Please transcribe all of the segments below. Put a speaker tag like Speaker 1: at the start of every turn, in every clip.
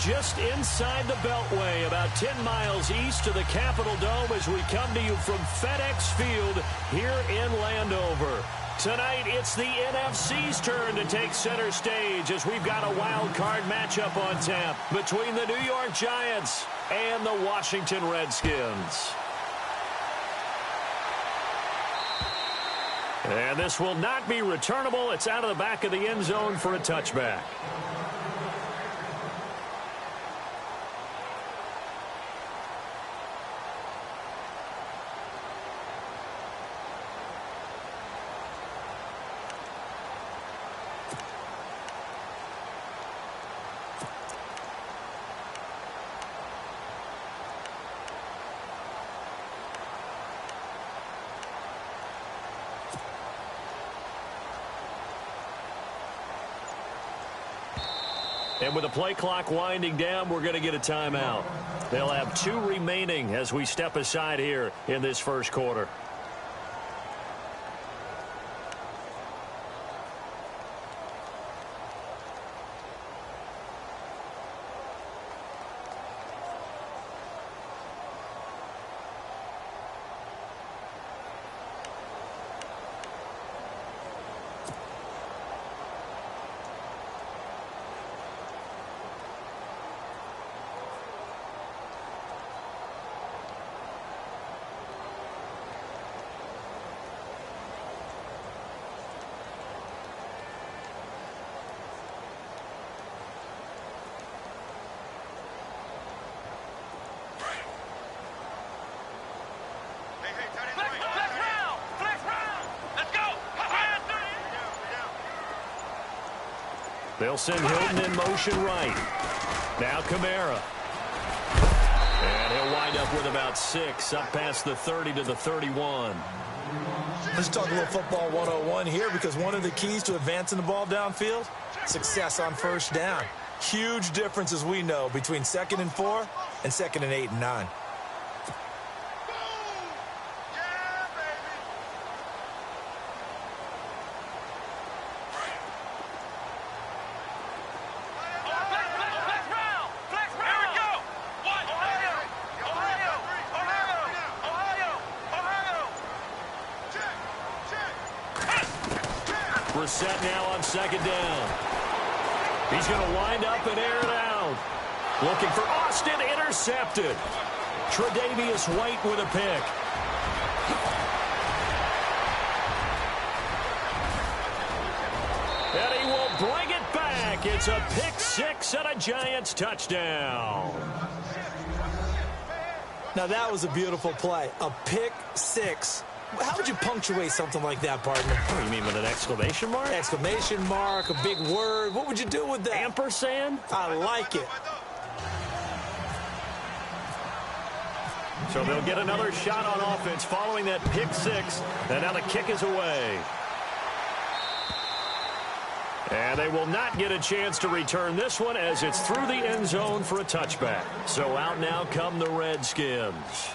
Speaker 1: just inside the Beltway, about 10 miles east of the Capitol Dome as we come to you from FedEx Field here in Landover. Tonight, it's the NFC's turn to take center stage as we've got a wild card matchup on tap between the New York Giants and the Washington Redskins. And this will not be returnable. It's out of the back of the end zone for a touchback. And with the play clock winding down, we're going to get a timeout. They'll have 2 remaining as we step aside here in this first quarter. They'll send Hilton in motion right. Now Kamara. And he'll wind up with about 6, up past the 30 to the 31.
Speaker 2: Let's talk a little football 101 here, because one of the keys to advancing the ball downfield, success on first down. Huge difference, as we know, between 2nd and 4 and 2nd and 8 and 9.
Speaker 1: We're set now on 2nd down. He's going to wind up and air it out. Looking for Austin, intercepted. Tre'Davious White with a pick. And he will bring it back. It's a pick 6 and a Giants touchdown.
Speaker 2: Now that was a beautiful play. A pick 6. How would you punctuate something like that, partner?
Speaker 1: What do you mean, with an exclamation mark?
Speaker 2: Exclamation mark, a big word. What would you do with that?
Speaker 1: Ampersand?
Speaker 2: I like it.
Speaker 1: So they'll get another shot on offense following that pick 6. And now the kick is away. And they will not get a chance to return this one as it's through the end zone for a touchback. So out now come the Redskins.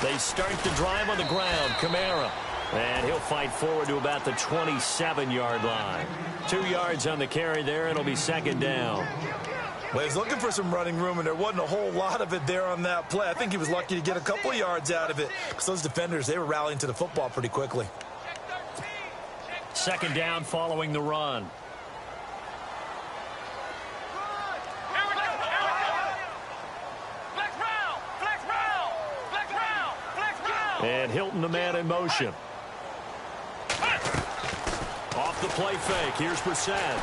Speaker 1: They start the drive on the ground. Kamara. And he'll fight forward to about the 27-yard line. 2 yards on the carry there. It'll be 2nd down.
Speaker 2: Well, he's looking for some running room, and there wasn't a whole lot of it there on that play. I think he was lucky to get a couple of yards out of it, because those defenders, they were rallying to the football pretty quickly.
Speaker 1: 2nd down following the run. And Hilton, the man in motion. Off the play fake. Here's Brissett.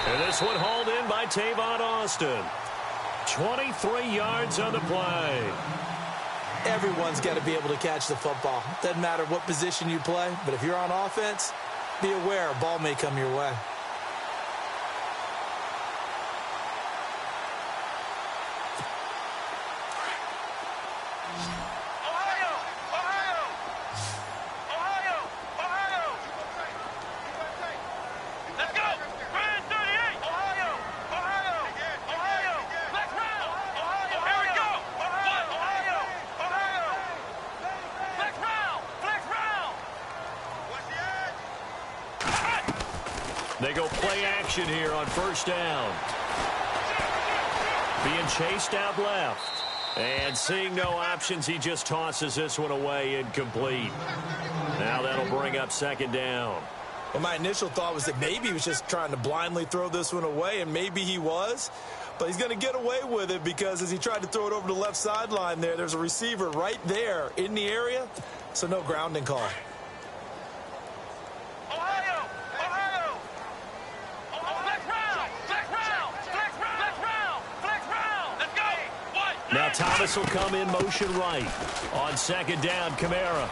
Speaker 1: And this one hauled in by Tavon Austin. 23 yards on the play.
Speaker 2: Everyone's got to be able to catch the football. Doesn't matter what position you play, but if you're on offense, be aware a ball may come your way.
Speaker 1: go play action here on first down. Being chased out left. And seeing no options, he just tosses this one away, incomplete. Now that'll bring up second down.
Speaker 2: Well, my initial thought was that maybe he was just trying to blindly throw this one away, and maybe he was. But he's going to get away with it because as he tried to throw it over the left sideline there's a receiver right there in the area, so no grounding call.
Speaker 1: Now Thomas will come in motion right. On second down, CAMARA.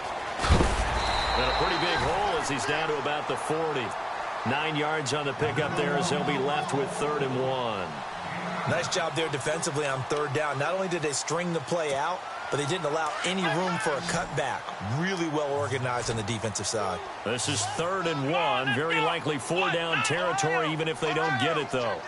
Speaker 1: And a pretty big hole as he's down to about the 40. 9 yards on the pickup there as he'll be left with 3rd and 1.
Speaker 2: Nice job there defensively on 3rd down. Not only did they string the play out, but they didn't allow any room for a cutback. Really well organized on the defensive side.
Speaker 1: This is 3rd and 1. Very likely 4-down territory even if they don't get it, though.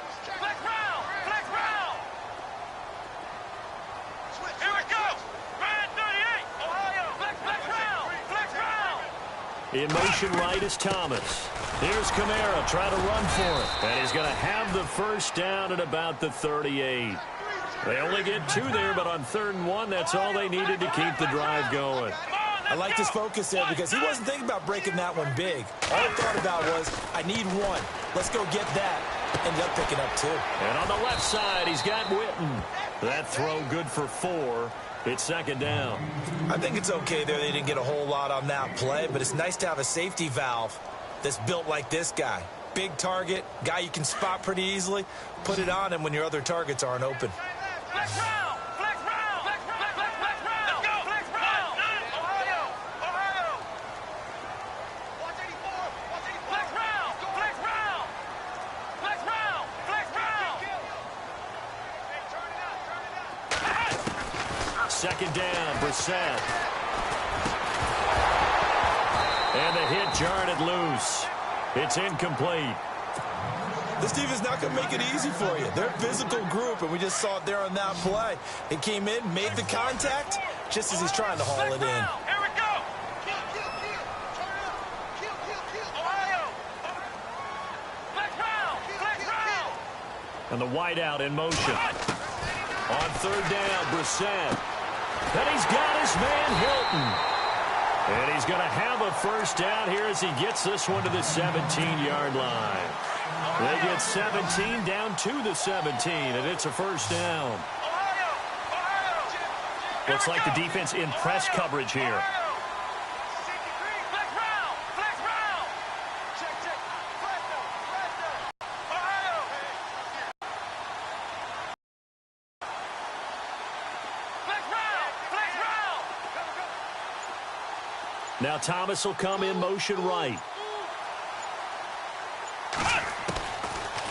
Speaker 1: In motion right is Thomas. Here's CAMARA trying to run for it. And he's going to have the first down at about the 38. They only get 2 there, but on 3rd and 1, that's all they needed to keep the drive going.
Speaker 2: I liked his focus there because he wasn't thinking about breaking that one big. All he thought about was, I need 1. Let's go get that. Ended up picking up 2.
Speaker 1: And on the left side, he's got Witten. That throw good for 4. It's second down.
Speaker 2: I think it's okay there. They didn't get a whole lot on that play, but it's nice to have a safety valve that's built like this guy. Big target, guy you can spot pretty easily. Put it on him when your other targets aren't open.
Speaker 1: Second down, Brissett. And the hit jarred it loose. It's incomplete.
Speaker 2: This defense is not going to make it easy for you. They're a physical group, and we just saw it there on that play. It came in, made the contact, just as he's trying to haul it in.
Speaker 3: Here we go.
Speaker 1: And the wideout in motion. On 3rd down, Brissett. And he's got his man, Hilton. And he's going to have a first down here as he gets this one to the 17-yard line. They get 17 down to the 17, and it's a first down. Looks like the defense in press coverage here. Now Thomas will come in motion right.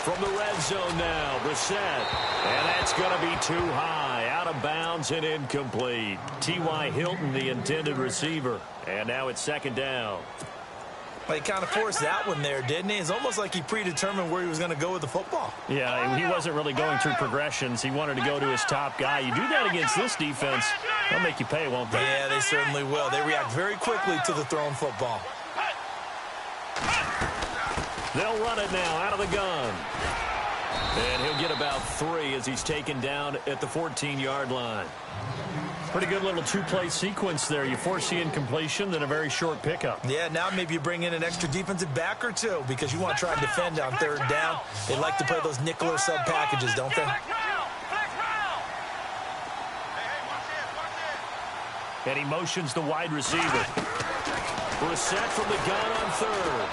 Speaker 1: From the red zone now, Brissett. And that's going to be too high. Out of bounds and incomplete. T.Y. Hilton, the intended receiver. And now it's second down.
Speaker 2: Well, he kind of forced that one there, didn't he? It's almost like he predetermined where he was going to go with the football.
Speaker 1: Yeah, he wasn't really going through progressions. He wanted to go to his top guy. You do that against this defense, they'll make you pay, won't they?
Speaker 2: Yeah, they certainly will. They react very quickly to the thrown football.
Speaker 1: They'll run it now out of the gun. And he'll get about 3 as he's taken down at the 14-yard line. Pretty good little 2-play sequence there. You force the incompletion, then a very short pickup.
Speaker 2: Yeah, now maybe you bring in an extra defensive back or 2 because you want to try and defend on 3rd down. They like to play those nickel or sub packages, don't they?
Speaker 1: And he motions the wide receiver. Brissett from the gun on 3rd.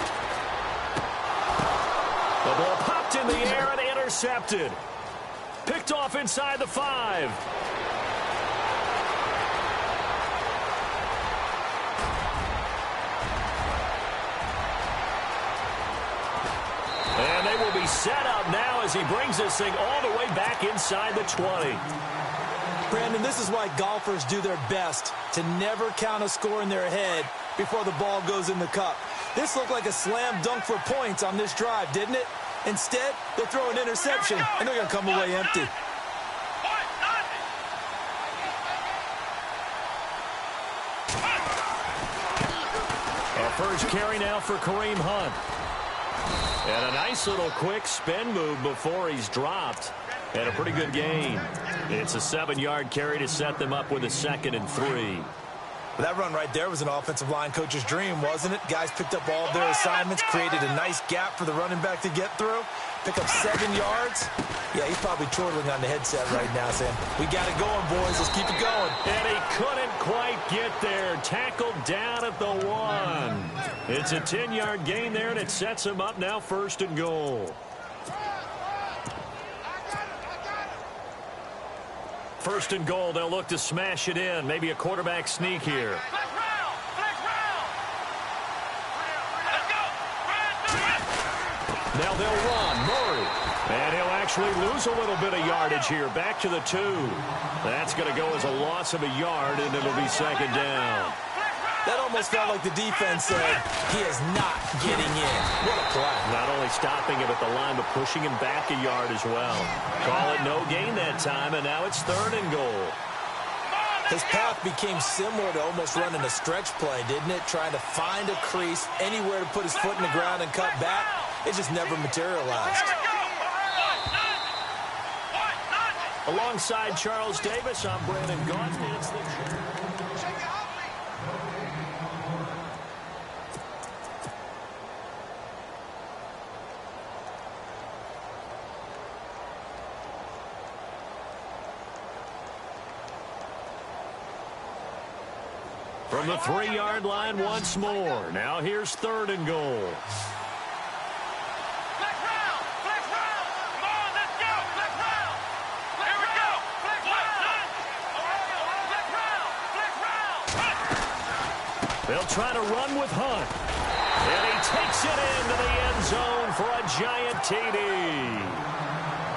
Speaker 1: The ball popped in the air and intercepted. Picked off inside the 5. And they will be set up now as he brings this thing all the way back inside the 20.
Speaker 2: Brandon, this is why golfers do their best to never count a score in their head before the ball goes in the cup. This looked like a slam dunk for points on this drive, didn't it? Instead, they throw an interception, and they're going to come away empty.
Speaker 1: Our first carry now for Kareem Hunt. And a nice little quick spin move before he's dropped. And a pretty good gain. It's a 7-yard carry to set them up with a 2nd and 3.
Speaker 2: That run right there was an offensive line coach's dream, wasn't it? Guys picked up all of their assignments, created a nice gap for the running back to get through, pick up 7 yards. Yeah, he's probably chortling on the headset right now saying, we got it going, boys. Let's keep it going.
Speaker 1: And he couldn't quite get there. Tackled down at the 1. It's a 10-yard gain there, and it sets him up now 1st and goal. 1st and goal, they'll look to smash it in. Maybe a quarterback sneak here. Now they'll run. Murray. And he'll actually lose a little bit of yardage here. Back to the 2. That's going to go as a loss of a yard, and it'll be 2nd down.
Speaker 2: That almost felt like the defense said, he is not getting in. What a play.
Speaker 1: Not only stopping him at the line, but pushing him back a yard as well. Call it no gain that time, and now it's 3rd and goal.
Speaker 2: His path became similar to almost running a stretch play, didn't it? Trying to find a crease, anywhere to put his foot in the ground and cut back. It just never materialized.
Speaker 1: Alongside Charles Davis, I'm Brandon Gaudin. It's the from the 3-yard line once more. Now here's 3rd and goal. They'll try to run with Hunt. And he takes it into the end zone for a giant TD.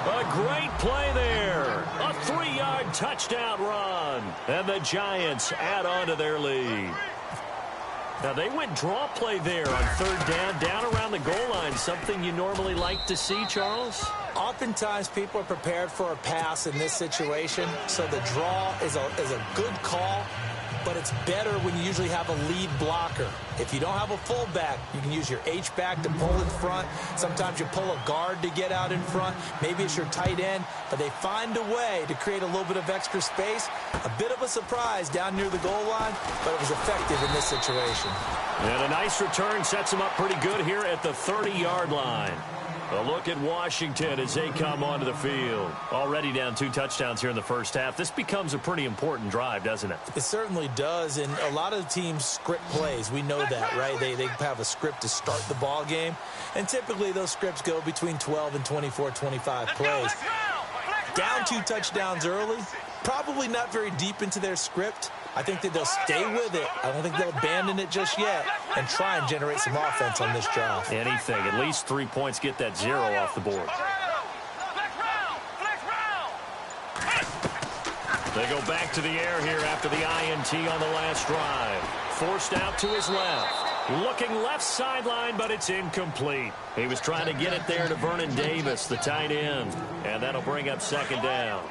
Speaker 1: A great play there. A 3-yard touchdown run. And the Giants add on to their lead. Now, they went draw play there on 3rd down around the goal line. Something you normally like to see, Charles?
Speaker 2: Oftentimes, people are prepared for a pass in this situation, so the draw is a good call, but it's better when you usually have a lead blocker. If you don't have a fullback, you can use your H-back to pull in front. Sometimes you pull a guard to get out in front. Maybe it's your tight end, but they find a way to create a little bit of extra space. A bit of a surprise down near the goal line, but it was effective in this situation.
Speaker 1: And a nice return sets them up pretty good here at the 30-yard line. A look at Washington as they come onto the field. Already down 2 touchdowns here in the first half. This becomes a pretty important drive, doesn't it?
Speaker 2: It certainly does, and a lot of teams script plays. We know that, right? They have a script to start the ball game, and typically those scripts go between 12 and 24, 25 plays. Down 2 touchdowns early, probably not very deep into their script. I think that they'll stay with it. I don't think they'll abandon it just yet and try and generate some offense on this drive.
Speaker 1: Anything. At least 3 points, get that 0 off the board. They go back to the air here after the INT on the last drive. Forced out to his left. Looking left sideline, but it's incomplete. He was trying to get it there to Vernon Davis, the tight end. And that'll bring up 2nd down.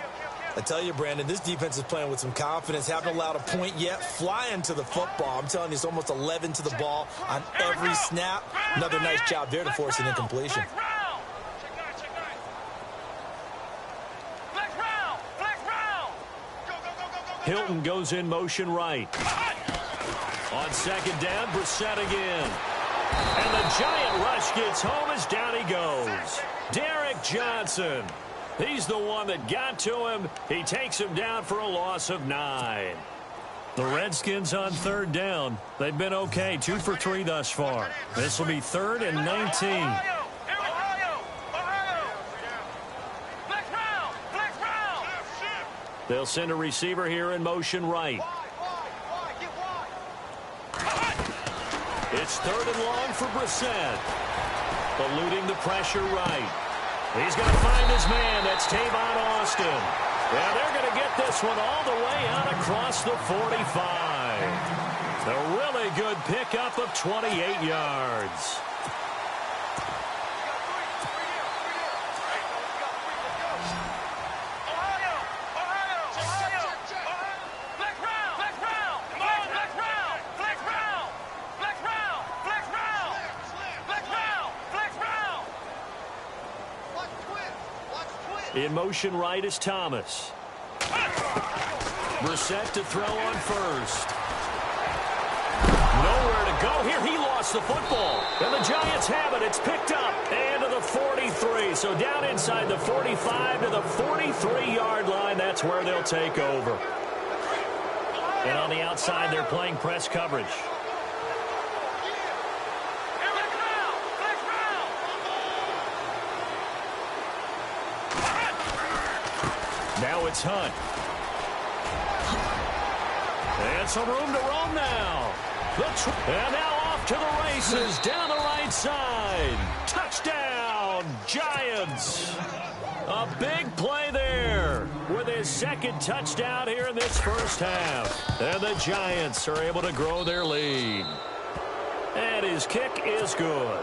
Speaker 2: I tell you, Brandon, this defense is playing with some confidence. Haven't allowed a point yet. Flying to the football. I'm telling you, it's almost 11 to the ball on every snap. Another nice job there to force an incompletion.
Speaker 1: Hilton goes in motion right. On 2nd down, Brissett again. And the giant rush gets home as down he goes. Derek Johnson. He's the one that got to him. He takes him down for a loss of 9. The Redskins on 3rd down. They've been okay, 2 for 3 thus far. This will be 3rd and 19. They'll send a receiver here in motion right. It's 3rd and long for Brissett. Eluding the pressure right. He's going to find his man. That's Tavon Austin. And they're going to get this one all the way out across the 45. A really good pickup of 28 yards. In motion right is Thomas. Brissett to throw on first. Nowhere to go here. He lost the football. And the Giants have it. It's picked up. And to the 43. So down inside the 45 to the 43-yard line. That's where they'll take over. And on the outside, they're playing press coverage. Now it's Hunt. And some room to roam now. And now off to the races down the right side. Touchdown, Giants. A big play there with his second touchdown here in this first half. And the Giants are able to grow their lead. And his kick is good.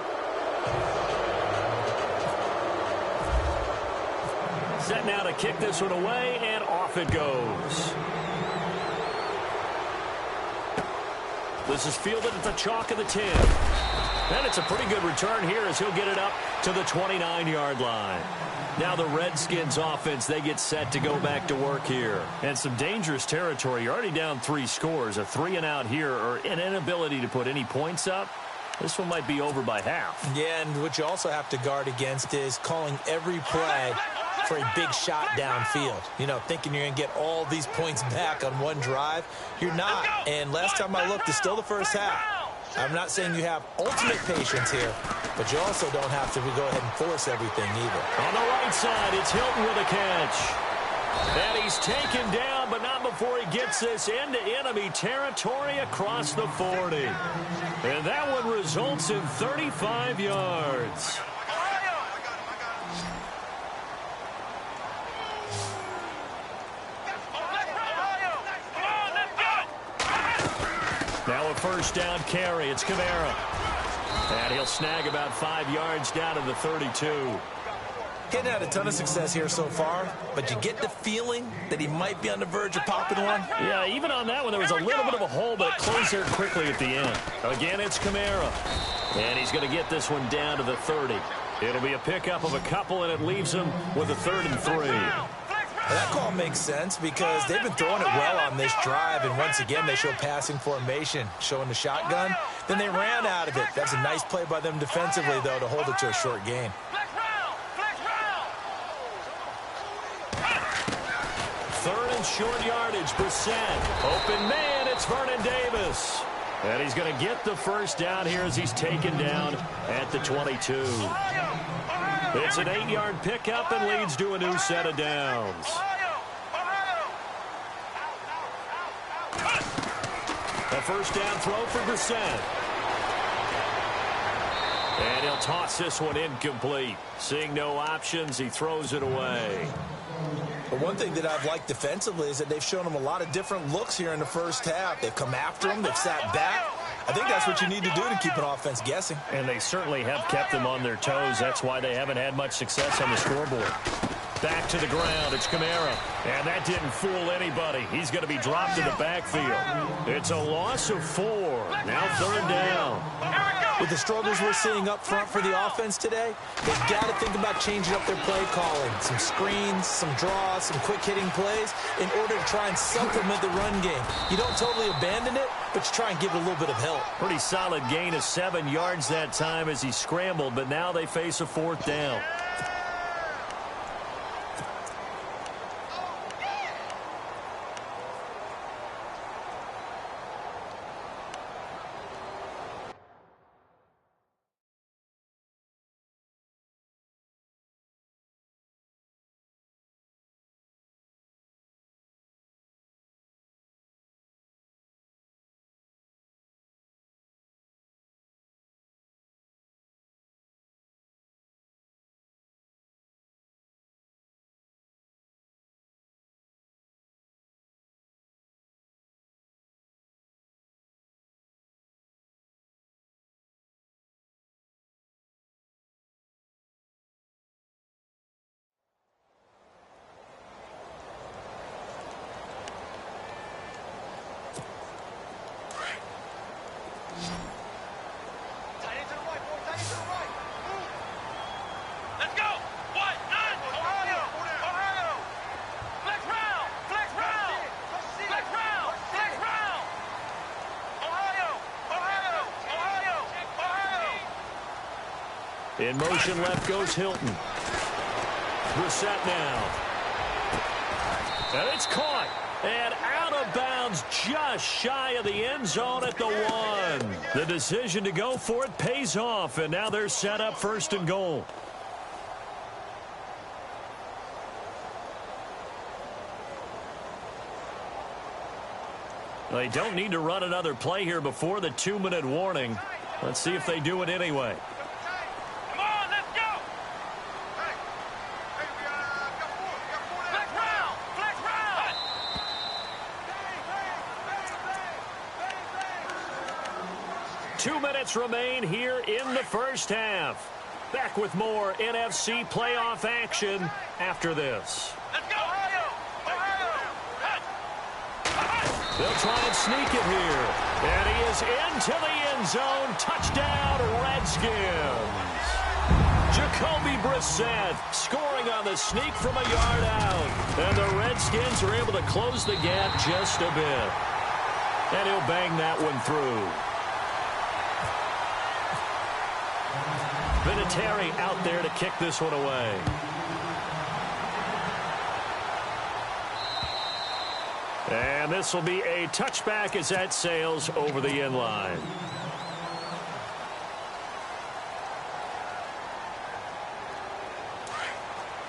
Speaker 1: Set now to kick this one away, and off it goes. This is fielded at the chalk of the 10. And it's a pretty good return here as he'll get it up to the 29-yard line. Now the Redskins offense, they get set to go back to work here. And some dangerous territory. You're already down 3 scores. A 3-and-out here, or an inability to put any points up. This one might be over by half.
Speaker 2: Yeah, and what you also have to guard against is calling every play for a big shot downfield. You know, thinking you're going to get all these points back on one drive. You're not. And last time I looked, it's still the first half. I'm not saying you have ultimate patience here, but you also don't have to go ahead and force everything either.
Speaker 1: On the right side, it's Hilton with a catch. And he's taken down, but not before he gets this into enemy territory across the 40. And that one results in 35 yards. Now a first down carry. It's Kamara. And he'll snag about 5 yards down to the 32.
Speaker 2: Hadn't had a ton of success here so far, but you get the feeling that he might be on the verge of popping one.
Speaker 1: Yeah, even on that one, there was a little bit of a hole, but it closed there quickly at the end. Again, it's Kamara. And he's going to get this one down to the 30. It'll be a pickup of a couple, and it leaves him with a 3rd and 3.
Speaker 2: Well, that call makes sense because they've been throwing it well on this drive, and once again, they show passing formation, showing the shotgun. Then they ran out of it. That's a nice play by them defensively, though, to hold it to a short gain.
Speaker 1: Third and short yardage, Brissett. Open man, it's Vernon Davis. And he's going to get the first down here as he's taken down at the 22. It's an 8-yard pickup and leads to a new set of downs. A first down throw for Brissett. And he'll toss this one incomplete. Seeing no options, he throws it away.
Speaker 2: But one thing that I've liked defensively is that they've shown him a lot of different looks here in the first half. They've come after him. They've sat back. I think that's what you need to do to keep an offense guessing.
Speaker 1: And they certainly have kept them on their toes. That's why they haven't had much success on the scoreboard. Back to the ground. It's Kamara. And that didn't fool anybody. He's going to be dropped in the backfield. It's a loss of 4. Now 3rd down.
Speaker 2: With the struggles we're seeing up front for the offense today, they've got to think about changing up their play calling. Some screens, some draws, some quick-hitting plays in order to try and supplement the run game. You don't totally abandon it, but you try and give it a little bit of help.
Speaker 1: Pretty solid gain of 7 yards that time as he scrambled, but now they face a 4th down. In motion left goes Hilton. Brissett now. And it's caught. And out of bounds just shy of the end zone at the 1. The decision to go for it pays off, and now they're set up 1st and goal. They don't need to run another play here before the 2-minute warning. Let's see if they do it anyway.
Speaker 3: Come on, let's go. Flex round, flex round.
Speaker 1: 2 minutes remain here in the first half. Back with more NFC playoff action after this.
Speaker 3: Let's go.
Speaker 1: They'll try and sneak it here. And he is into the end zone. Touchdown, Redskins. Jacoby Brissett scoring on the sneak from a yard out. And the Redskins are able to close the gap just a bit. And he'll bang that one through. Vinatieri out there to kick this one away. And this will be a touchback as that sails over the end line.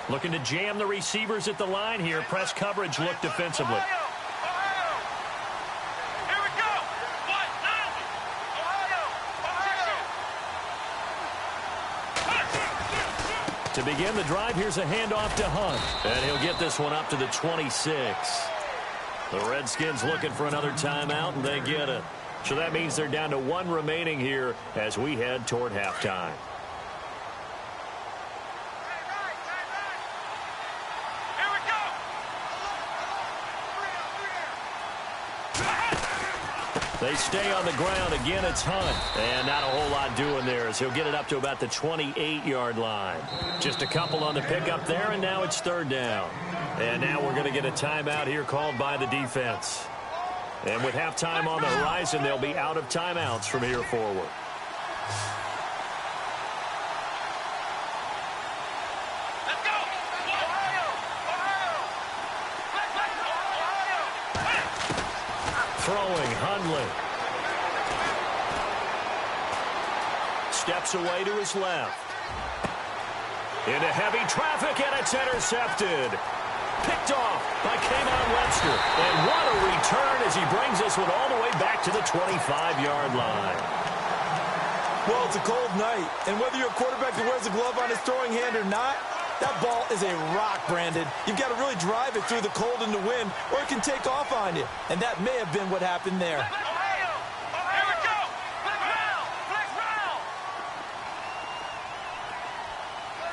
Speaker 1: Looking to jam the receivers at the line here. Press coverage look defensively.
Speaker 3: Here we go.
Speaker 1: To begin the drive, here's a handoff to Hunt. And he'll get this one up to the 26. The Redskins looking for another timeout, and they get it. So that means they're down to 1 remaining here as we head toward halftime.
Speaker 3: Here we go.
Speaker 1: They stay on the ground. Again, it's Hunt. And not a whole lot doing there as he'll get it up to about the 28-yard line. Just a couple on the pickup there, and now it's 3rd down. And now we're going to get a timeout here called by the defense. And with halftime on the horizon, they'll be out of timeouts from here forward.
Speaker 3: Let's go.
Speaker 1: Throwing, Hundley. Steps away to his left. Into heavy traffic, and it's intercepted. Picked off by K'Von Webster. And what a return as he brings this one all the way back to the 25-yard line.
Speaker 2: Well, it's a cold night, and whether you're a quarterback that wears a glove on his throwing hand or not, that ball is a rock, Brandon. You've got to really drive it through the cold and the wind, or it can take off on you. And that may have been what happened there.
Speaker 3: Here we go. Flex round, flex round.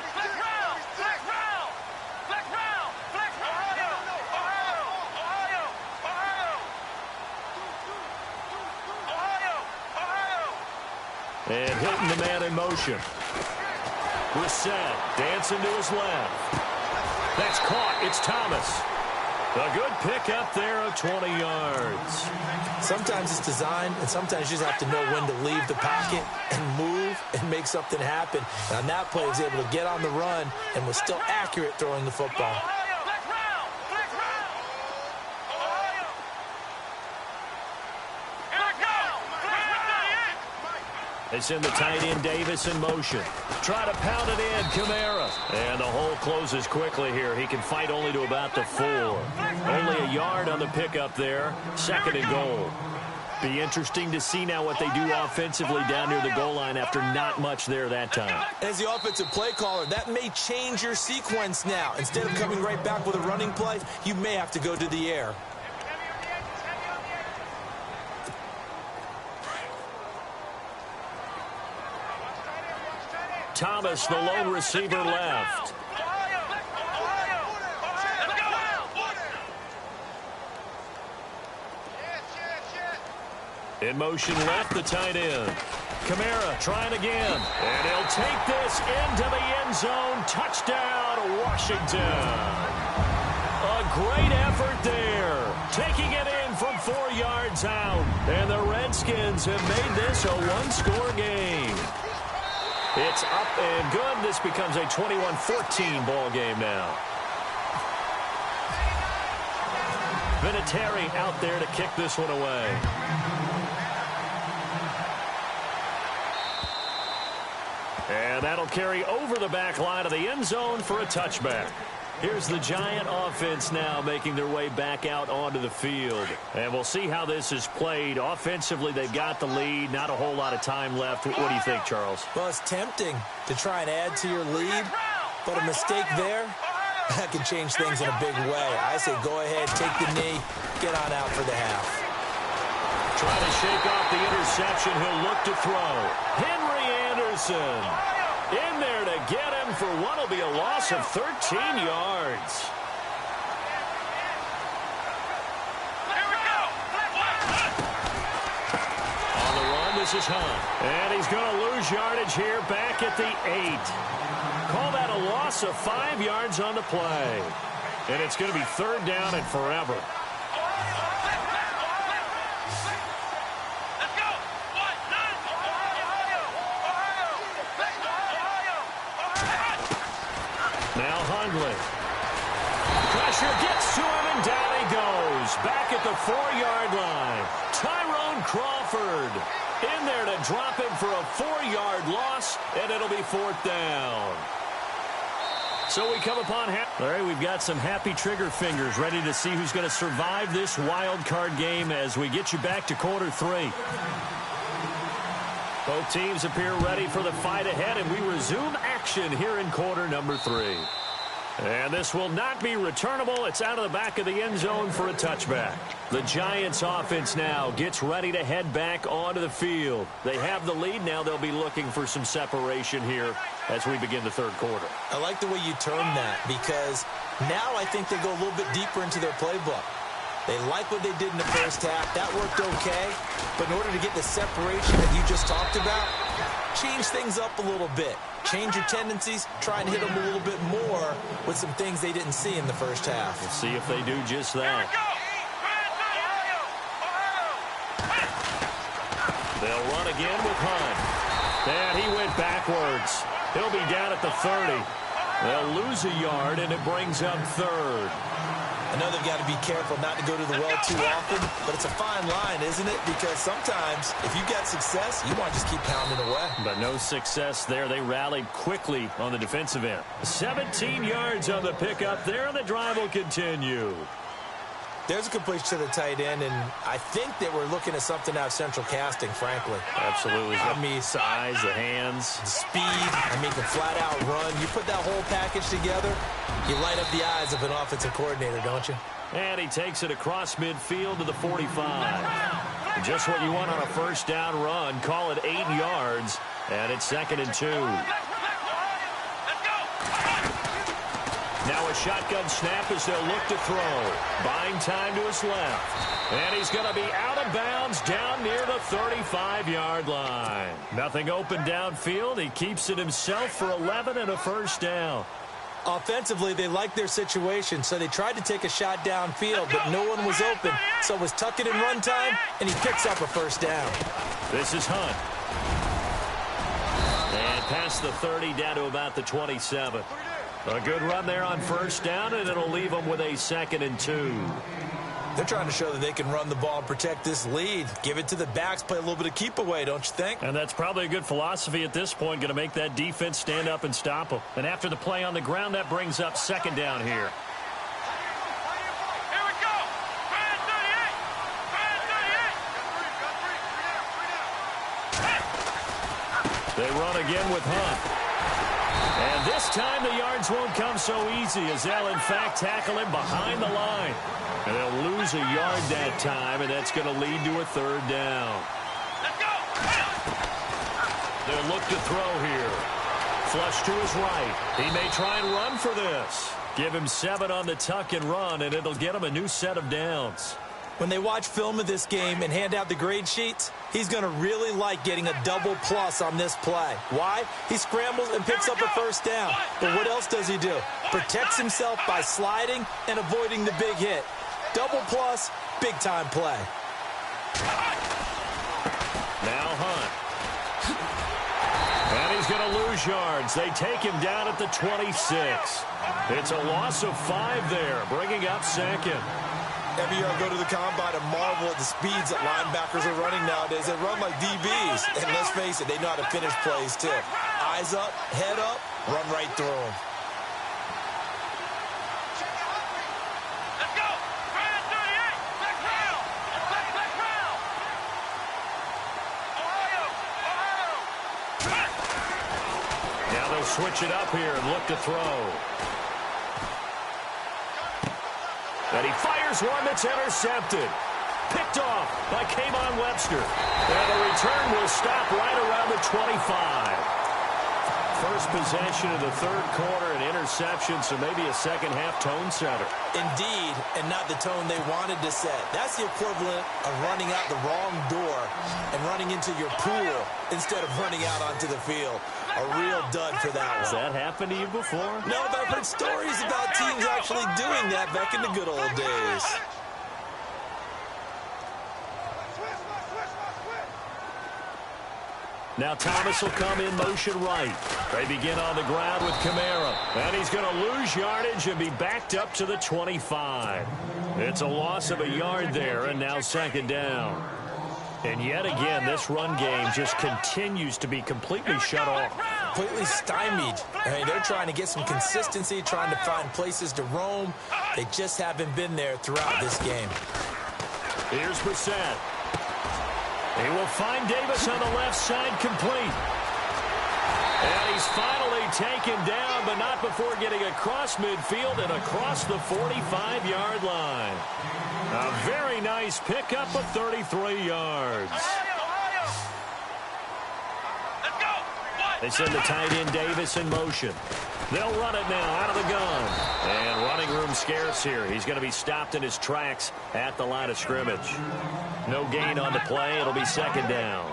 Speaker 3: Flex round, flex round. Flex round, flex round.
Speaker 1: And Hilton, the man in motion. Brissett dancing to his left. That's caught. It's Thomas. A good pickup there of 20 yards.
Speaker 2: Sometimes it's designed, and sometimes you just have to know when to leave the pocket and move and make something happen. And on that play, he was able to get on the run and was still accurate throwing the football.
Speaker 1: They send the tight end Davis in motion. Try to pound it in, Kamara. And the hole closes quickly here. He can fight only to about the 4. Only a yard on the pickup there. 2nd and goal. Be interesting to see now what they do offensively down near the goal line after not much there that time.
Speaker 2: As the offensive play caller, that may change your sequence now. Instead of coming right back with a running play, you may have to go to the air.
Speaker 1: Thomas, the lone receiver, left. In motion left, the tight end. Kamara trying again. And he'll take this into the end zone. Touchdown, Washington. A great effort there. Taking it in from 4 yards out. And the Redskins have made this a one-score game. It's up and good. This becomes a 21-14 ball game now. Vinatieri out there to kick this one away. And that'll carry over the back line of the end zone for a touchback. Here's the Giant offense now making their way back out onto the field. And we'll see how this is played. Offensively, they've got the lead. Not a whole lot of time left. What do you think, Charles?
Speaker 2: Well, it's tempting to try and add to your lead, but a mistake there, that can change things in a big way. I say go ahead, take the knee, get on out for the half.
Speaker 1: Trying to shake off the interception. He'll look to throw. Henry Anderson in there to get him for what will be a loss of 13 yards. On the run, this is Hunt. And he's going to lose yardage here back at the 8. Call that a loss of 5 yards on the play. And it's going to be third down and forever. Now Hundley. Pressure gets to him, and down he goes. Back at the 4-yard line. Tyrone Crawford in there to drop him for a 4-yard loss, and it'll be fourth down. So we come upon Larry, we've got some happy trigger fingers ready to see who's going to survive this wild card game as we get you back to quarter 3. Both teams appear ready for the fight ahead, and we resume action here in quarter number 3. And this will not be returnable. It's out of the back of the end zone for a touchback. The Giants offense now gets ready to head back onto the field. They have the lead. Now they'll be looking for some separation here as we begin the third quarter.
Speaker 2: I like the way you term that, because now I think they go a little bit deeper into their playbook. They like what they did in the first half. That worked okay. But in order to get the separation that you just talked about, change things up a little bit. Change your tendencies. Try and hit them a little bit more with some things they didn't see in the first half.
Speaker 1: We'll see if they do just that. They'll run again with Hunt. And he went backwards. He'll be down at the 30. They'll lose a yard, and it brings up third.
Speaker 2: I know they've got to be careful not to go to the well too often, but it's a fine line, isn't it? Because sometimes, if you got success, you want to just keep pounding away. But
Speaker 1: no success there. They rallied quickly on the defensive end. 17 yards on the pickup there, and the drive will continue.
Speaker 2: There's a completion to the tight end, and I think that we're looking at something out of central casting, frankly.
Speaker 1: Absolutely.
Speaker 2: I mean,
Speaker 1: size, the hands.
Speaker 2: Speed. I mean, can flat out run. You put that whole package together, you light up the eyes of an offensive coordinator, don't you?
Speaker 1: And he takes it across midfield to the 45. Just what you want on a first down run. Call it 8 yards, and it's 2nd and 2. Now a shotgun snap as they'll look to throw. Buying time to his left. And he's going to be out of bounds down near the 35-yard line. Nothing open downfield. He keeps it himself for 11 and a first down.
Speaker 2: Offensively, they liked their situation, so they tried to take a shot downfield, but no one was open. So it was tuck it in run time, and he picks up a first down.
Speaker 1: This is Hunt. And past the 30 down to about the 27. A good run there on first down, and it'll leave them with a 2nd and 2.
Speaker 2: They're trying to show that they can run the ball and protect this lead. Give it to the backs, play a little bit of keep away, don't you think?
Speaker 1: And that's probably a good philosophy at this point, going to make that defense stand up and stop them. And after the play on the ground, that brings up 2nd down here.
Speaker 3: Here we go. Brand 38.
Speaker 1: They run again with Hunt. And this time the yards won't come so easy as they'll, in fact, tackle him behind the line. And they'll lose a yard that time, and that's going to lead to a 3rd down.
Speaker 3: Let's go.
Speaker 1: They'll look to throw here. Flush to his right. He may try and run for this. Give him 7 on the tuck and run, and it'll get him a new set of downs.
Speaker 2: When they watch film of this game and hand out the grade sheets, he's going to really like getting a double plus on this play. Why? He scrambles and picks up a first down. But what else does he do? Protects himself by sliding and avoiding the big hit. Double plus, big-time play.
Speaker 1: Now Hunt. And he's going to lose lose yards. They take him down at the 26. It's a loss of 5 there, bringing up second.
Speaker 2: Every year I go to the combine and marvel at the speeds that linebackers are running nowadays. They run like DBs. And let's face it, they know how to finish plays too. Eyes up, head up, run right through them.
Speaker 3: Let's go. Brand 38. Back round. Back round. Ohio.
Speaker 1: Now they'll switch it up here and look to throw. And he fires one that's intercepted. Picked off by K'Von Webster. And the return will stop right around the 25. First possession of the third quarter, an interception, so maybe a second-half tone setter.
Speaker 2: Indeed, and not the tone they wanted to set. That's the equivalent of running out the wrong door and running into your pool instead of running out onto the field. A real dud for that one.
Speaker 1: Has that happened to you before?
Speaker 2: No, but I've heard stories about teams actually doing that back in the good old days.
Speaker 1: Now Thomas will come in motion right. They begin on the ground with Kamara. And he's going to lose yardage and be backed up to the 25. It's a loss of a yard there, and now second down. And yet again, this run game just continues to be completely shut off.
Speaker 2: Completely stymied. I mean, they're trying to get some consistency, trying to find places to roam. They just haven't been there throughout this game.
Speaker 1: Here's Brissett. He will find Davis on the left side, complete. And he's finally taken down, but not before getting across midfield and across the 45-yard line. A very nice pickup of 33 yards. They send the tight end Davis in motion. They'll run it now out of the gun. And running room scarce here. He's going to be stopped in his tracks at the line of scrimmage. No gain on the play. It'll be second down.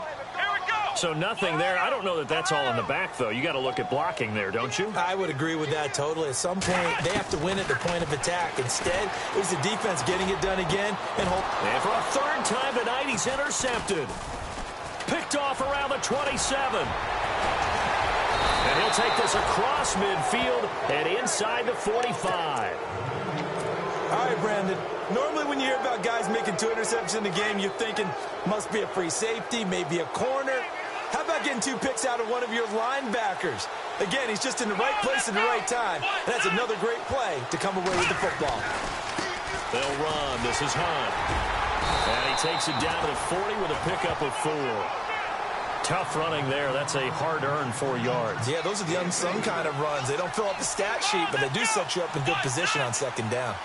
Speaker 1: So nothing there. I don't know that that's all in the back, though. You got to look at blocking there, don't you?
Speaker 2: I would agree with that totally. At some point, they have to win at the point of attack. Instead, it was the defense getting it done again. And
Speaker 1: for a third time tonight, he's intercepted. Picked off around the 27. And he'll take this across midfield and inside the 45.
Speaker 2: All right, Brandon. Normally when you hear about guys making 2 interceptions in the game, you're thinking must be a free safety, maybe a corner. How about getting 2 picks out of one of your linebackers? Again, he's just in the right place at the right time. And that's another great play to come away with the football.
Speaker 1: They'll run. This is Hunt. And he takes it down to the 40 with a pickup of 4. Tough running there. That's a hard-earned 4 yards.
Speaker 2: Yeah, those are the unsung kind of runs. They don't fill up the stat sheet, but they do set you up in good position on second down.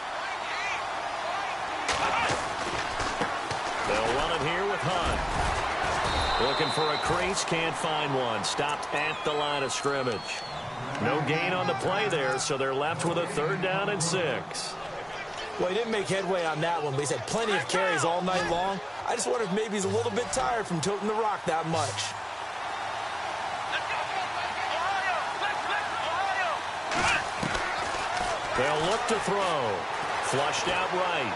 Speaker 1: They'll run it here with Hunt. Looking for a crease, can't find one. Stopped at the line of scrimmage. No gain on the play there, so they're left with a third down and 6.
Speaker 2: Well, he didn't make headway on that one, but he's had plenty of carries all night long. I just wonder if maybe he's a little bit tired from toting the rock that much.
Speaker 1: They'll look to throw. Flushed out right.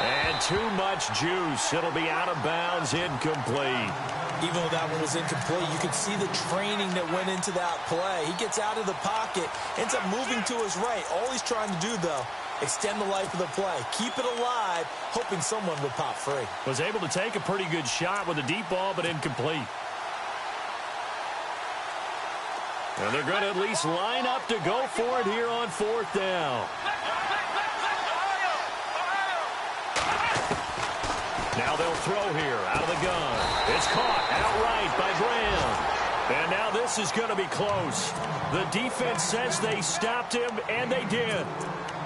Speaker 1: And too much juice. It'll be out of bounds, incomplete.
Speaker 2: Even though that one was incomplete, you could see the training that went into that play. He gets out of the pocket, ends up moving to his right. All he's trying to do, though, extend the life of the play. Keep it alive, hoping someone would pop free.
Speaker 1: Was able to take a pretty good shot with a deep ball, but incomplete. And they're going to at least line up to go for it here on 4th down. Now they'll throw here out of the gun. It's caught outright by Graham. And now this is going to be close. The defense says they stopped him, and they did.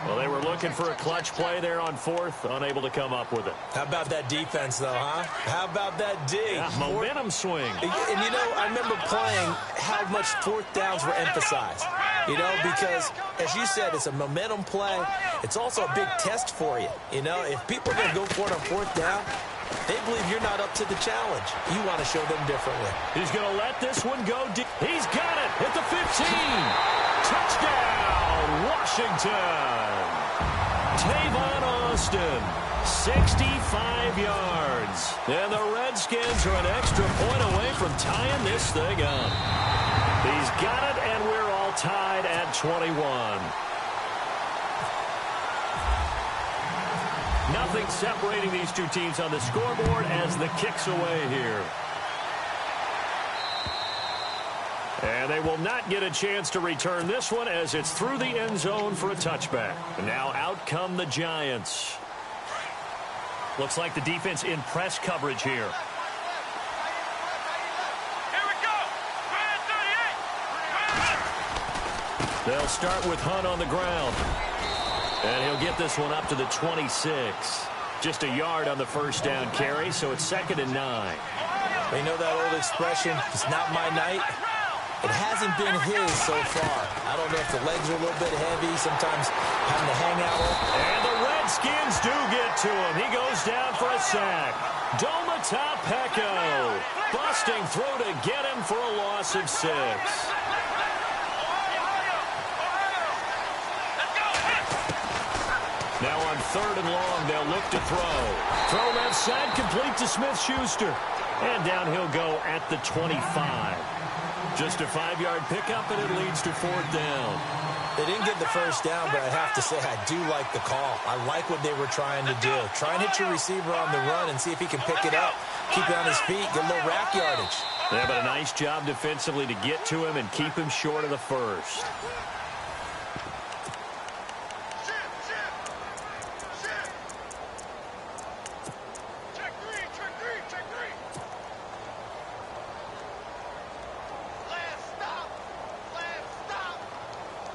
Speaker 1: Well, they were looking for a clutch play there on 4th, unable to come up with it.
Speaker 2: How about that defense, though, huh? How about that D?
Speaker 1: Yeah, momentum swing.
Speaker 2: And, you know, I remember playing how much 4th downs were emphasized. You know, because, as you said, it's a momentum play. It's also a big test for you. You know, if people are going to go for it on 4th down, they believe you're not up to the challenge. You want to show them differently.
Speaker 1: He's going to let this one go deep. He's got it at the 15. Touchdown, Washington. Tavon Austin 65 yards. And the Redskins are an extra point away from tying this thing up. He's got it, and we're all tied at 21. Nothing separating these two teams on the scoreboard as the kick's away here. And they will not get a chance to return this one as it's through the end zone for a touchback. And now out come the Giants. Looks like the defense in press coverage here.
Speaker 3: Here we go. Grand 38.
Speaker 1: They'll start with Hunt on the ground. And he'll get this one up to the 26. Just a yard on the first down carry, so it's 2nd and 9.
Speaker 2: They know that old expression, it's not my night. It hasn't been his so far. I don't know if the legs are a little bit heavy, sometimes having to hang out.
Speaker 1: And the Redskins do get to him. He goes down for a sack. Domatapeco busting through to get him for a loss of 6. Now on 3rd and long, they'll look to throw. Throw left side, complete to Smith-Schuster. And down he'll go at the 25. Just a 5-yard pickup, and it leads to 4th down.
Speaker 2: They didn't get the first down, but I have to say I do like the call. I like what they were trying to do. Try and hit your receiver on the run and see if he can pick it up. Keep it on his feet, get a little rack yardage.
Speaker 1: Yeah, but a nice job defensively to get to him and keep him short of the first.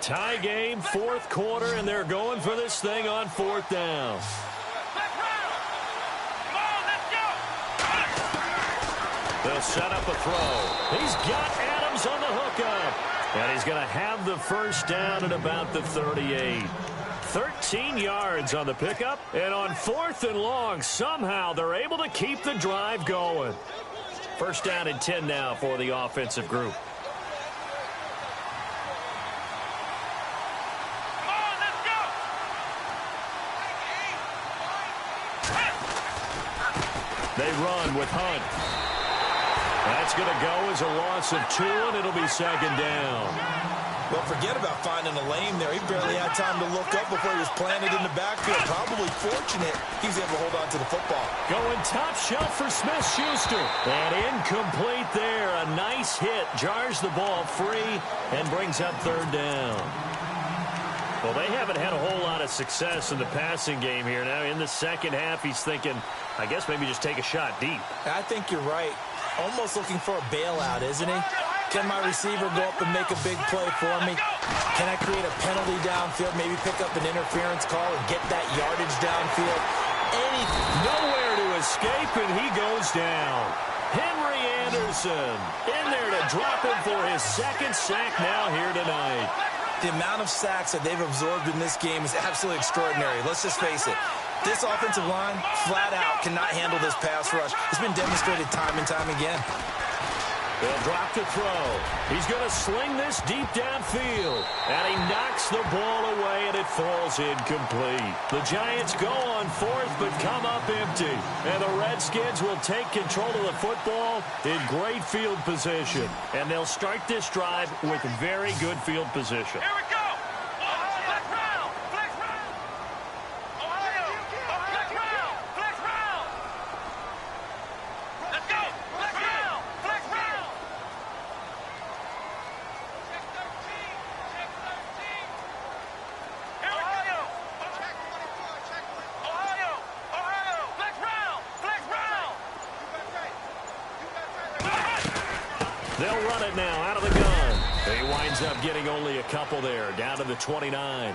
Speaker 1: Tie game, 4th quarter, and they're going for this thing on 4th down. They'll set up a throw. He's got Adams on the hookup. And he's going to have the first down at about the 38. 13 yards on the pickup. And on 4th and long, somehow they're able to keep the drive going. First down and 10 now for the offensive group. They run with Hunt. That's going to go as a loss of 2, and it'll be 2nd down.
Speaker 2: Well, forget about finding a lane there. He barely had time to look up before he was planted in the backfield. Probably fortunate he's able to hold on to the football.
Speaker 1: Going top shelf for Smith-Schuster. And incomplete there. A nice hit. Jars the ball free and brings up 3rd down. Well, they haven't had a whole lot of success in the passing game here. Now, in the second half, he's thinking, I guess maybe just take a shot deep.
Speaker 2: I think you're right. Almost looking for a bailout, isn't he? Can my receiver go up and make a big play for me? Can I create a penalty downfield, maybe pick up an interference call and get that yardage downfield? Anything.
Speaker 1: Nowhere to escape, and he goes down. Henry Anderson in there to drop him for his 2nd sack now here tonight.
Speaker 2: The amount of sacks that they've absorbed in this game is absolutely extraordinary. Let's just face it. This offensive line, flat out, cannot handle this pass rush. It's been demonstrated time and time again.
Speaker 1: They'll drop the throw. He's going to sling this deep downfield. And he knocks the ball away, and it falls incomplete. The Giants go on 4th, but come up empty. And the Redskins will take control of the football in great field position. And they'll start this drive with very good field position.
Speaker 3: Here we go. Flex round. Flex round. Ohio. Flex round. Flex round. Let's go. Flex round. Flex round. Check 13. Check 13. Here we go. Check 24. Check 24. Ohio. Flex round. Flex round. You got right.
Speaker 1: They'll run it now out of the gun. He winds up getting only a couple there, down to the 29.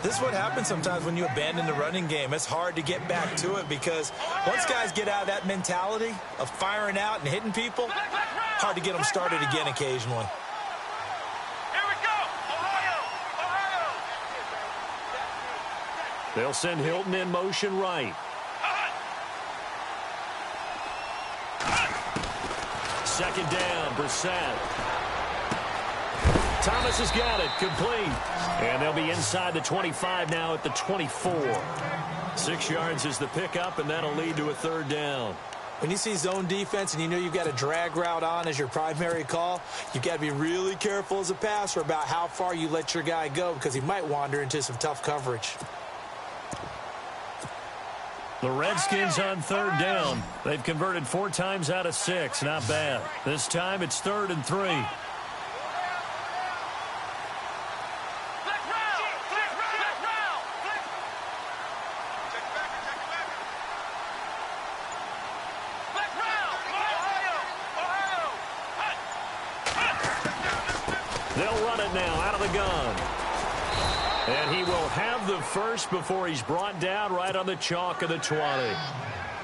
Speaker 2: This is what happens sometimes when you abandon the running game. It's hard to get back to it because once guys get out of that mentality of firing out and hitting people, hard to get them started again occasionally.
Speaker 3: Here we go. Ohio.
Speaker 1: They'll send Hilton in motion right. Second down, Brissett. Thomas has got it, complete. And they'll be inside the 25 now at the 24. 6 yards is the pickup, and that'll lead to a third down.
Speaker 2: When you see zone defense and you know you've got a drag route on as your primary call, you've got to be really careful as a passer about how far you let your guy go because he might wander into some tough coverage.
Speaker 1: The Redskins on third down. They've converted 4 times out of 6. Not bad. This time it's 3rd and 3. They'll run it now out of the gun. And he will have the first before he's brought down right on the chalk of the 20.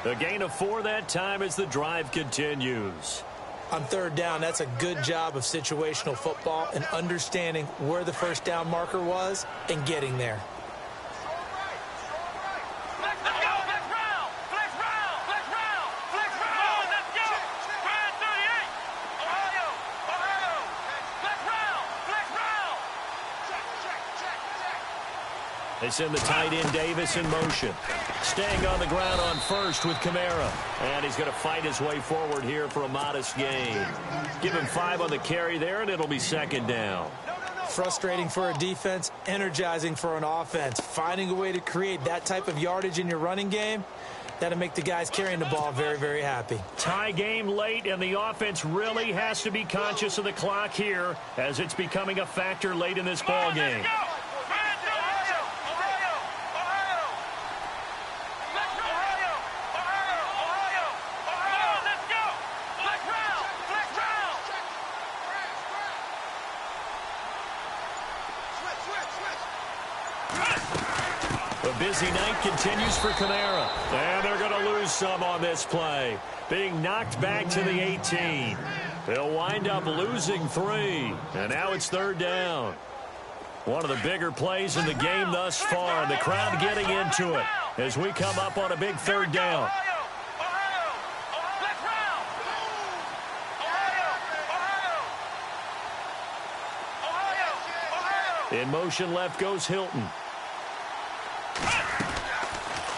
Speaker 1: A gain of 4 that time as the drive continues.
Speaker 2: On third down, that's a good job of situational football and understanding where the first down marker was and getting there.
Speaker 1: They send the tight end Davis in motion. Staying on the ground on first with Kamara. And he's going to fight his way forward here for a modest gain. Give him 5 on the carry there, and it'll be 2nd down.
Speaker 2: Frustrating for a defense, energizing for an offense. Finding a way to create that type of yardage in your running game, that'll make the guys carrying the ball very, very happy.
Speaker 1: Tie game late, and the offense really has to be conscious of the clock here as it's becoming a factor late in this ball game. The busy night continues for Kamara. And they're going to lose some on this play. Being knocked back to the 18. They'll wind up losing 3. And now it's 3rd down. One of the bigger plays in the game thus far. And the crowd getting into it as we come up on a big 3rd down. In motion left goes Hilton.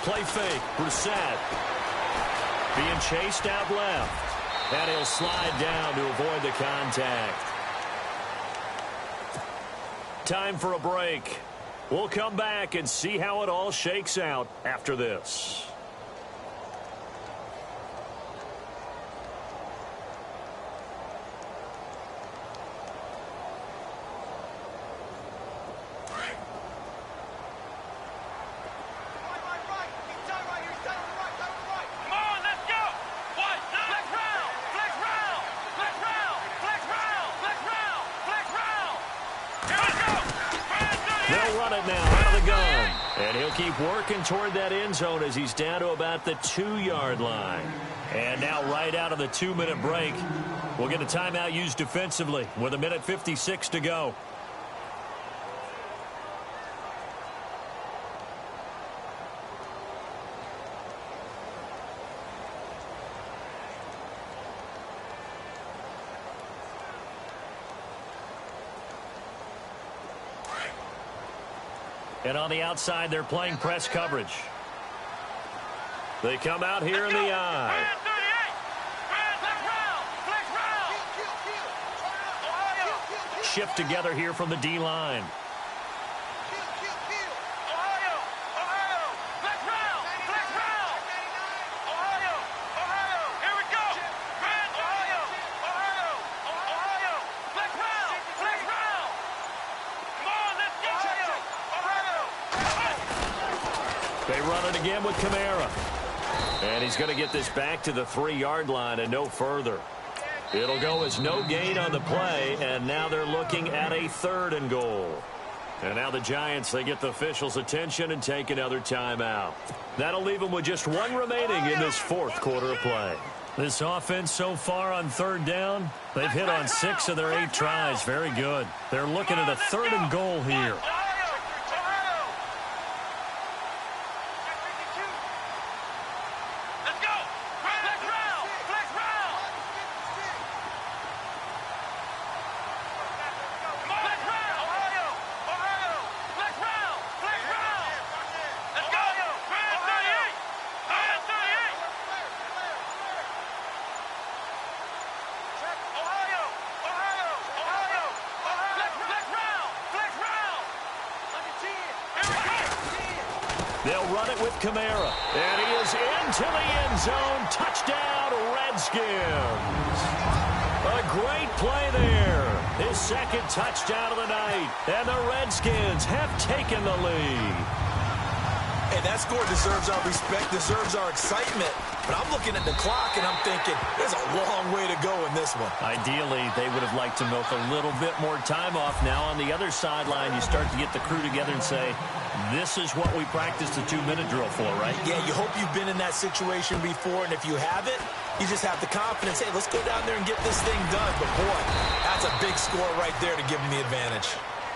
Speaker 1: Play fake, Brissett. Being chased out left. And he'll slide down to avoid the contact. Time for a break. We'll come back and see how it all shakes out after this. They'll run it now out of the gun. And he'll keep working toward that end zone as he's down to about the 2-yard line. And now right out of the 2-minute break, we'll get a timeout used defensively with 1:56 to go. And on the outside, they're playing press coverage. They come out here in the eye. Shift together here from the D-line. They run it again with Kamara. And he's going to get this back to the 3-yard line and no further. It'll go as no gain on the play, and now they're looking at a 3rd and goal. And now the Giants, they get the officials' attention and take another timeout. That'll leave them with just 1 remaining in this 4th quarter of play. This offense so far on 3rd down, they've hit on 6 of their 8 tries. Very good. They're looking at a 3rd and goal here. They'll run it with Kamara. And he is into the end zone. Touchdown, Redskins. A great play there. His second touchdown of the night. And the Redskins have taken the lead.
Speaker 2: Hey, that score deserves our respect, deserves our excitement. But I'm looking at the clock, and I'm thinking, there's a long way to go in this one.
Speaker 1: Ideally, they would have liked to milk a little bit more time off. Now on the other sideline, you start to get the crew together and say, this is what we practiced the 2-minute drill for, right?
Speaker 2: Yeah, you hope you've been in that situation before, and if you haven't, you just have the confidence, hey, let's go down there and get this thing done. But, boy, that's a big score right there to give them the advantage.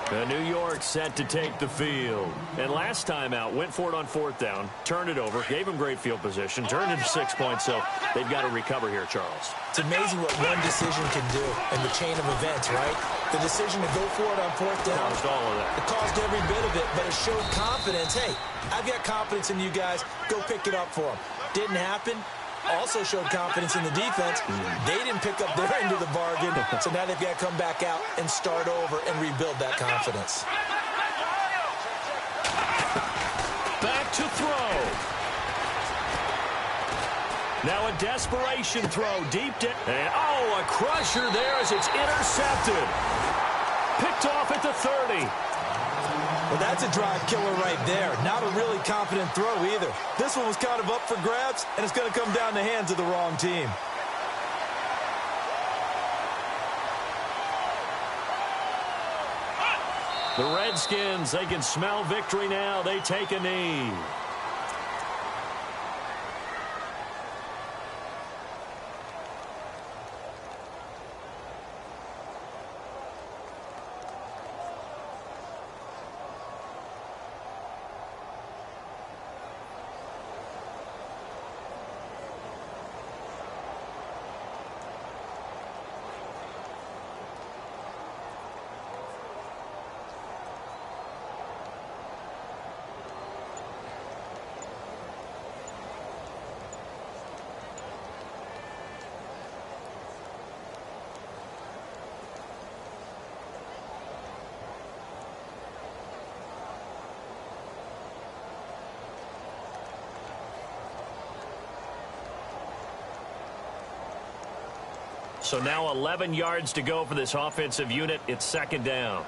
Speaker 1: The New York set to take the field. And last time out, went for it on 4th down, turned it over, gave them great field position, turned into 6 points, so they've got to recover here, Charles.
Speaker 2: It's amazing what one decision can do in the chain of events, right? The decision to go for it on 4th down.
Speaker 1: Caused all of that.
Speaker 2: It caused every bit of it, but it showed confidence. Hey, I've got confidence in you guys. Go pick it up for them. Didn't happen. Also showed confidence in the defense. They didn't pick up their end of the bargain, so now they've got to come back out and start over and rebuild that confidence.
Speaker 1: Back to throw. Now a desperation throw deep down. And, a crusher there as it's intercepted. Picked off at the 30.
Speaker 2: Well, that's a drive killer right there. Not a really confident throw either. This one was kind of up for grabs, and it's going to come down the hands of the wrong team.
Speaker 1: The Redskins, they can smell victory now. They take a knee. So now 11 yards to go for this offensive unit. It's 2nd down.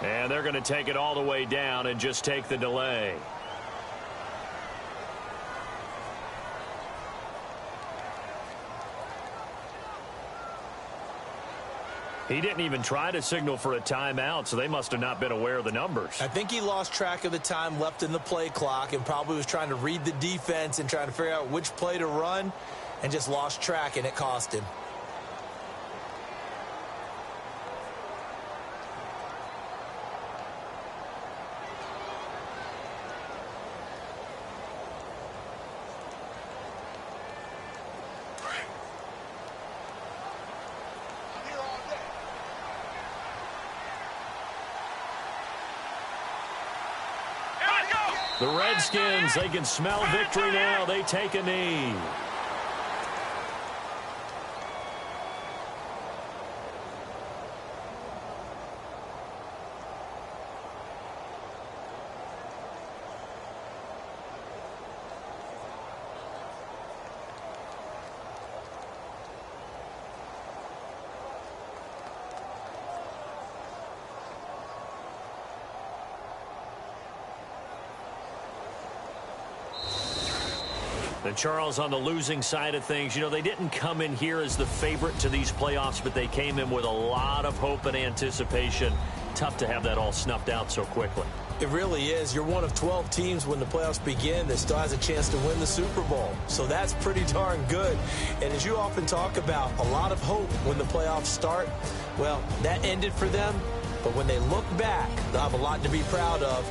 Speaker 1: And they're going to take it all the way down and just take the delay. He didn't even try to signal for a timeout, so they must have not been aware of the numbers.
Speaker 2: I think he lost track of the time left in the play clock and probably was trying to read the defense and trying to figure out which play to run and just lost track, and it cost him.
Speaker 1: The Redskins, they can smell victory now. They take a knee. And Charles, on the losing side of things, you know, they didn't come in here as the favorite to these playoffs, but they came in with a lot of hope and anticipation. Tough to have that all snuffed out so quickly.
Speaker 2: It really is. You're one of 12 teams when the playoffs begin that still has a chance to win the Super Bowl. So that's pretty darn good. And as you often talk about, a lot of hope when the playoffs start. Well, that ended for them. But when they look back, they'll have a lot to be proud of.